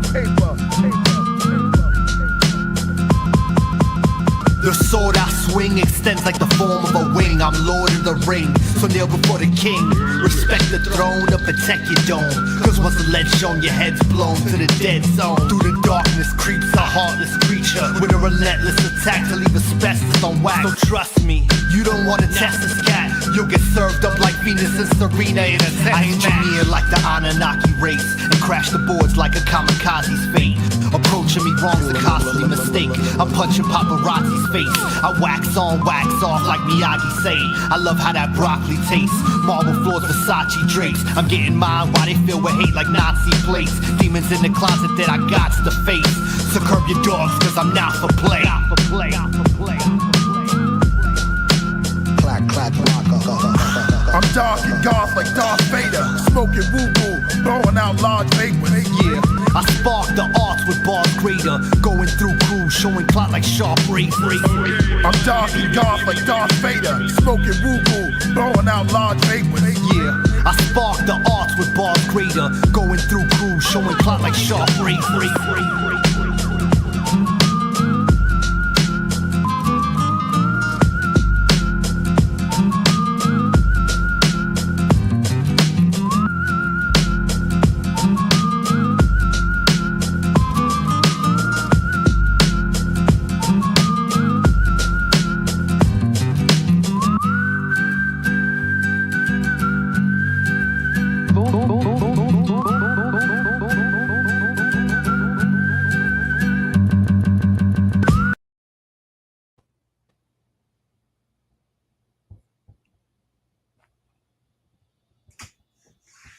The sword I swing extends like the form of a wing. I'm Lord of the Ring, so kneel before the king. Respect the throne to protect your dome. Cause once the lead's shown, your head's blown to the dead zone. Through the darkness creeps a heartless creature with a relentless attack to leave asbestos on wax. So trust me, you don't wanna test the scat. You'll get served up like Venus and Serena in a test. I engineer like the Anunnaki race and crash the boards like a kamikaze's fate. Approaching me wrong's a costly mistake. I'm punching paparazzi's face. I wax on, wax off like Miyagi say. I love how that broccoli tastes. Marble floors, Versace drapes. I'm getting mine while they fill with hate like Nazi plates. Demons in the closet that I got to face. So curb your dogs cause I'm not for play. I'm dark and goth like Darth Vader. Smoking woo-woo, blowing out large vapors. Yeah, I spark the arts with bars greater. Going through crews, showing clout like sharp razors. I'm dark and goth like Darth Vader. Smoking woo-woo, blowing out large vapors. Yeah, I spark the arts with bars greater. Going through crews, showing clout like sharp razors.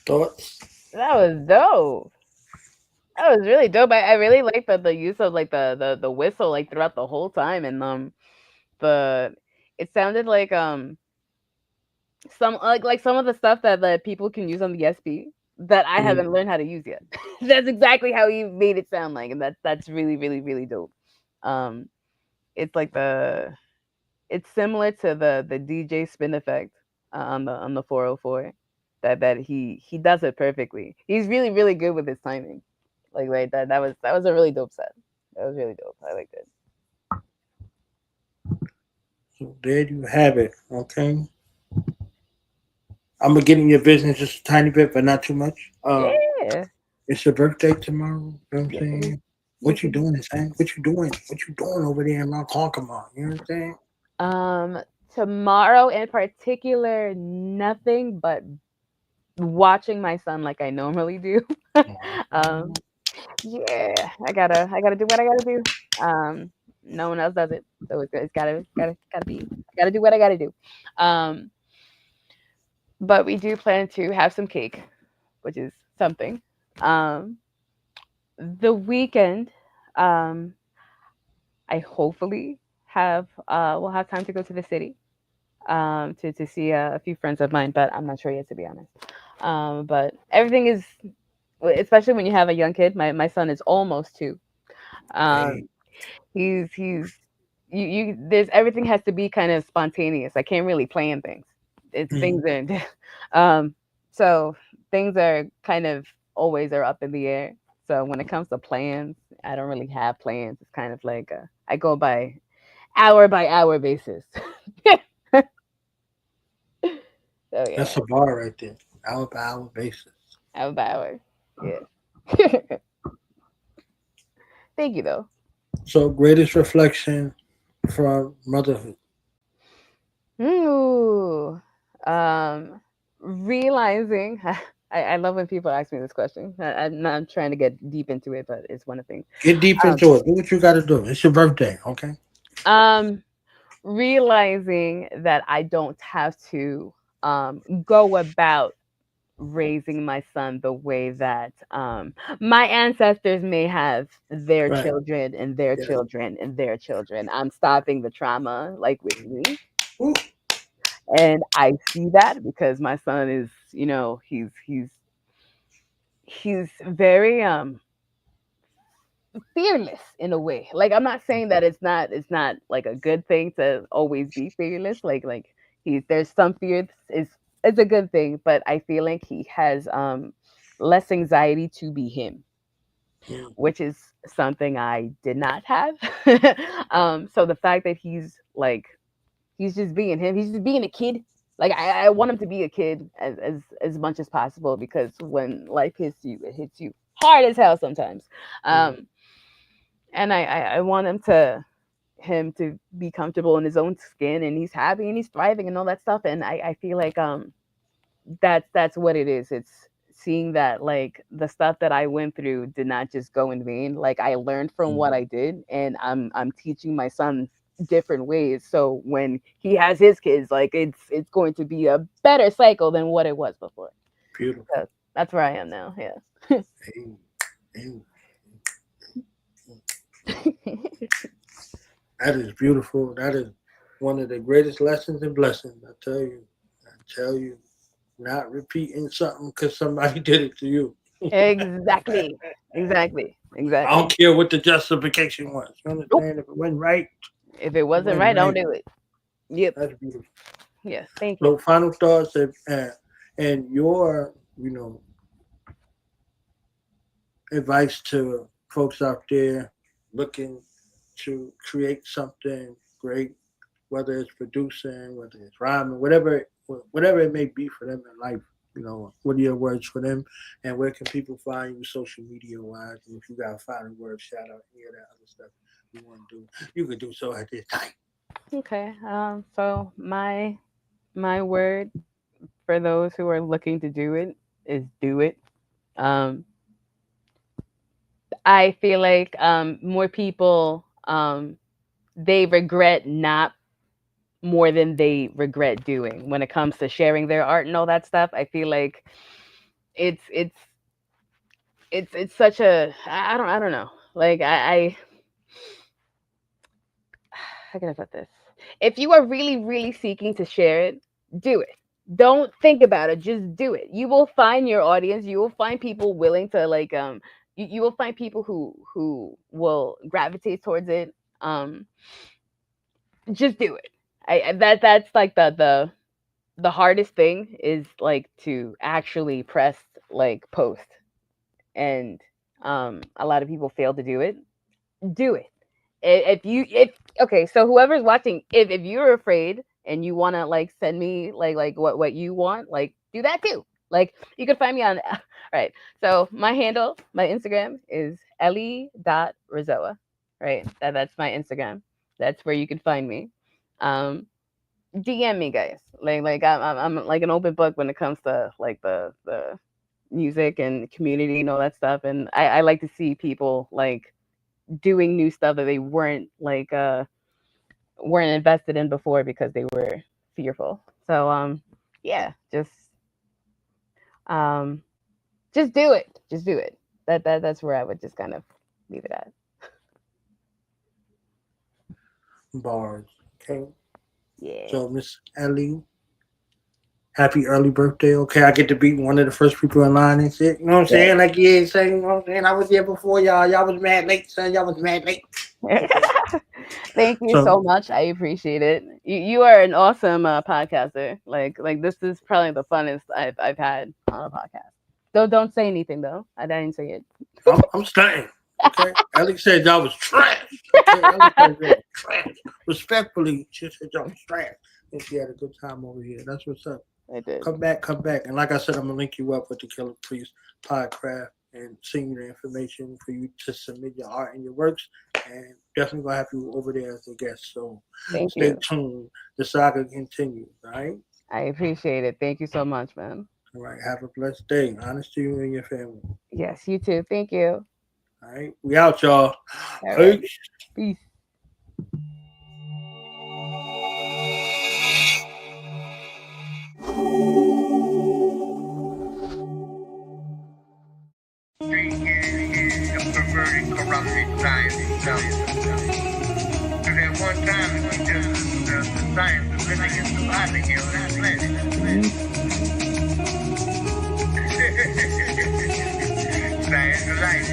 Thoughts? That was dope. That was really dope. I really like the use of like the whistle like throughout the whole time, and the it sounded like some like some of the stuff that people can use on the SP that I haven't learned how to use yet. That's exactly how you made it sound like, and that's really really dope. It's like it's similar to the DJ spin effect on the 404. That he does it perfectly. He's really good with his timing. Like right, that was a really dope set. That was really dope. I liked it. So there you have it. Okay. I'm gonna get in your business just a tiny bit, but not too much. Yeah. It's your birthday tomorrow. You know what I'm Yes, it is. saying? Yes, What you it is. doing, son? What you doing? What you doing over there in Mount Carcamon? You know what I'm saying? Um, Tomorrow in particular, nothing but watching my son like I normally do. um, yeah, I gotta do what I gotta do. Um, no one else does it, so it's gotta be. I gotta do what I gotta do. Um, but we do plan to have some cake, which is something. Um, the weekend, um, I hopefully have will have time to go to the city to see a few friends of mine, but I'm not sure yet, to be honest. But everything is, especially when you have a young kid. My son is almost 2. Hey, Um, he's you there's everything has to be kind of spontaneous. I can't really plan things. It's mhm. things are um so things are kind of always are up in the air. So when it comes to plans, I don't really have plans. It's kind of like I go by hour basis. So That's yeah, a bar right there. Hour by hour basis. hour by hour. Yeah. Thank you though. So greatest reflection from motherhood. Ooh. Um, Realizing I love when people ask me this question. I'm not trying to get deep into it, but it's one of the things. Get deep Um, into it. Do what you got to do. It's your birthday, okay? um, Realizing that I don't have to go about raising my son the way that my ancestors may have their Right. children and their Yes. children and their children. I'm stopping the trauma like with me. Ooh. And I see that because my son is, he's very fearless in a way. Like I'm not saying that it's not like a good thing to always be fearless. Like he's there's some fear is it's a good thing, but I feel like he has less anxiety to be him, Mm. which is something I did not have. So the fact that he's just being him. He's just being a kid. Like I want him to be a kid as much as possible because when life hits you, it hits you hard as hell sometimes. Mm. Um, and I want him to be comfortable in his own skin and he's happy and he's thriving and all that stuff. And I feel like that's what it is. It's seeing that like the stuff that I went through did not just go in vain. Like I learned from Mm. what I did and I'm teaching my son different ways. So when he has his kids, like it's going to be a better cycle than what it was before. Beautiful. So that's where I am now. Yeah. Hey, hey. That is beautiful. That is one of the greatest lessons and blessings. I tell you. I tell you. Not repeating something because somebody did it to you. Exactly. Exactly. I Exactly. don't care what the justification was. You Nope. understand? If it wasn't right, If it it wasn't wasn't right, don't right. do it. Yep. That's beautiful. Yeah. Thank you. So, final thoughts and your, advice to folks out there looking to create something great, whether it's producing, whether it's rhyming, whatever it may be for them in life. What are your words for them, and where can people find you social media wise? And if you got a final word, shout out any of that other stuff you want to do, you can do so at this time. Okay. So my word for those who are looking to do it is do it. Um, I feel like more people they regret not more than they regret doing when it comes to sharing their art and all that stuff. I feel like it's it's it's such a I don't know. Like I how can I put this? If you are really seeking to share it, do it. Don't think about it. Just do it. You will find your audience. You will find people willing to like you will find people who will gravitate towards it. Just do it. That's like the hardest thing is like to actually press like post and a lot of people fail to do it. Do it. okay, so whoever's watching, if you're afraid and you want to like send me like what you want, like do that too. Like you can find me on all right. So my handle, my Instagram is Ellie.Rizoa. Right. That's my Instagram. That's where you can find me. DM me, guys. Like I'm like an open book when it comes to like the music and community and all that stuff. And I like to see people like doing new stuff that they weren't invested in before because they were fearful. So yeah, just do it. Just do it. That's where I would just kind of leave it at. Bars. Okay. Yeah. So Miss Ellie, happy early birthday. Okay, I get to be one of the first people in line and shit. You know what I'm saying? Like you saying, you know what I'm saying? I was there before y'all. Y'all was mad late, son. Y'all was mad late. Thank you so much. I appreciate it. You are an awesome podcaster. Like this is probably the funnest I've had on a podcast. Don't say anything though. I didn't say it. I'm stunting. Okay, Ellie said y'all was trash. Okay, Ellie said y'all was trash. Respectfully, she said y'all was trash, and she had a good time over here. That's what's up. I did. Come back. And like I said, I'm gonna link you up with the Killer Priest Podcraft and send you the information for you to submit your art and your works. And definitely gonna have you over there as a guest. So stay tuned. The saga continues. All right. I appreciate it. Thank you so much, man. All right. Have a blessed day. Honest to you and your family. Yes, you too. Thank you. All right. We out, y'all. All right. Peace. Perverted, corrupted science. So that one time it was just the science of living and surviving here on this planet. Science of life.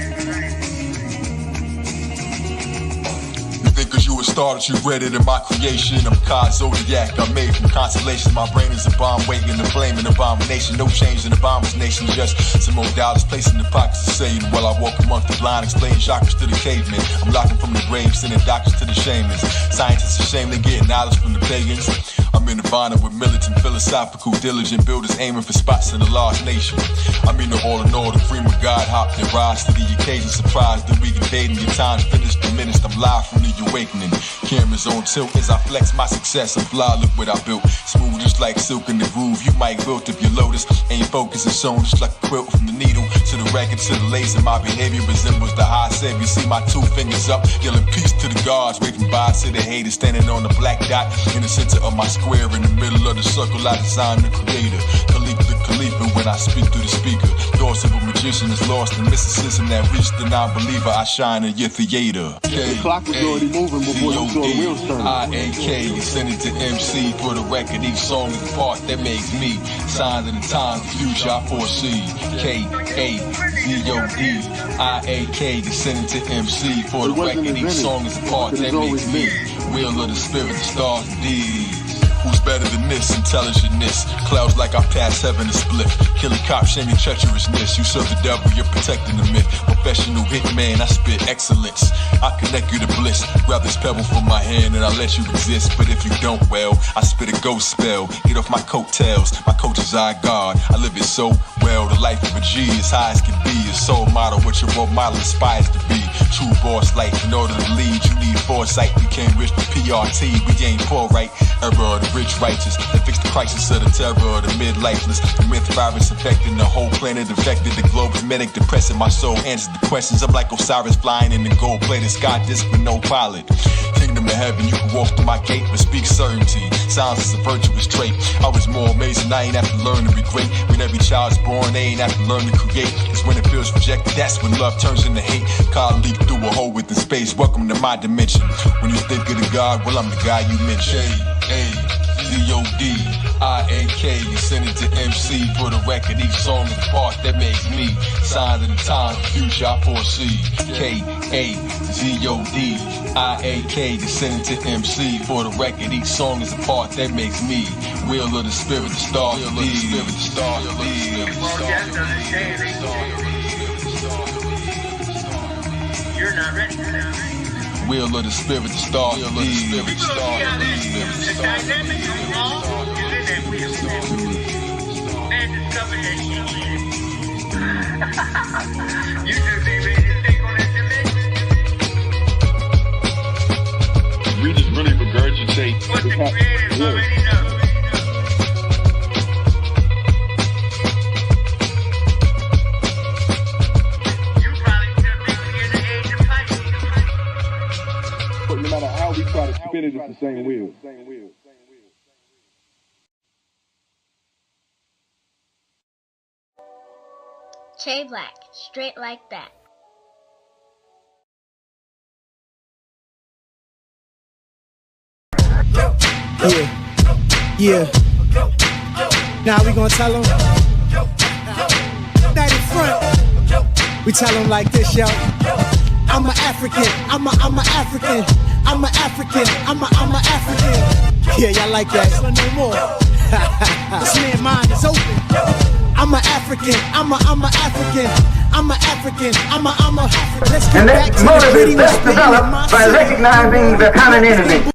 Cause you a star that you read it in my creation. I'm God Zodiac, I'm made from constellations. My brain is a bomb waiting to flame, an abomination. No change in the bomber's nation, just some more dollars placed in the pockets of Satan. While I walk amongst the blind, explaining chakras to the cavemen. I'm locking from the grave, sending doctors to the shamans. Scientists ashamed they getting knowledge from the pagans. I'm in Nirvana with militant, philosophical, diligent builders aiming for spots in a large nation. I'm in the all in all, the cream of God hopped and rise to the occasion. Surprised that we invading your time's finished, diminished. I'm live from the awakening. Cameras on tilt as I flex my success. I'm fly, look what I built. Smooth just like silk in the groove. You might wilt if your lotus ain't focused and sewn just like a quilt. From the needle to the record to the laser. My behavior resembles the high sev. You see my 2 fingers up, yelling peace to the gods. Waving bye to the haters, standing on the black dot in the center of my square. In the middle of the circle, I designed the creator. Khalifa when I speak through the speaker. Thoughts of a magician is lost in mysticism that reached the non-believer. I shine in your theater. The clock is already moving before the wheels turn. I-A-K, you send it to MC for the record. Each song is a part that makes me. Signs of the time, the future I foresee. K-A-Z-O-D. I-A-K, you send it to MC for the record. Each song is a part that makes me. Wheel of the spirit, the stars indeed. Who's better than this? Intelligentness. Clouds like I pass heaven and split. Killing cops, shame your treacherousness. You serve the devil, you're protecting the myth. Professional hitman, I spit excellence. I connect you to bliss. Grab this pebble from my hand and I let you exist. But if you don't, well, I spit a ghost spell. Get off my coattails. My coach is I God. I live it so well. The life of a G as high as can be. A soul model, what your role model aspires to be. True boss life. In order to lead, you need foresight. We can't rich with PRT. We ain't poor, right? Error of the rich righteous. They fix the crisis of the terror of the mid-lifeless. The myth virus infecting the whole planet. Infected the globe is medic depressing. My soul answers the questions. I'm like Osiris flying in the gold-plated sky disc with no pilot. Kingdom of heaven, you can walk through my gate, but speak certainty. Silence is a virtuous trait. I was more amazing, I ain't have to learn to be great. When every child's born, they ain't have to learn to create. It's when it feels rejected, that's when love turns into hate. God leap through a hole within space. Welcome to my dimension. When you think of the God, well, I'm the guy you mentioned. Z-O-D, I-A-K, you send it to MC for the record. Each song is a part that makes me. Signs of the time, the future I foresee. K-A-Z-O-D, I-A-K, you send it to MC for the record. Each song is a part that makes me. Wheel of the spirit, the stars indeed. You're not ready for that. will of the spirit, the star, the spirit, the star, the dynamic of all is in that wheel. Man discovered that shit. You just ain't ready to take on that dimension. We just really regurgitate what the creators already know. No matter how we try to spin it, it's the same wheel. Che Black, straight like that. Yeah. Now we gonna tell them that in front. We tell them like this, yo. I'm an African. I'm a African. I'm an African. I'm a African. Yeah, y'all like that? So no more. This man's mind is open. I'm an African. I'm a African. I'm an African. I'm a. Let's get back to the gritty. Motive is best developed by recognizing the common enemy.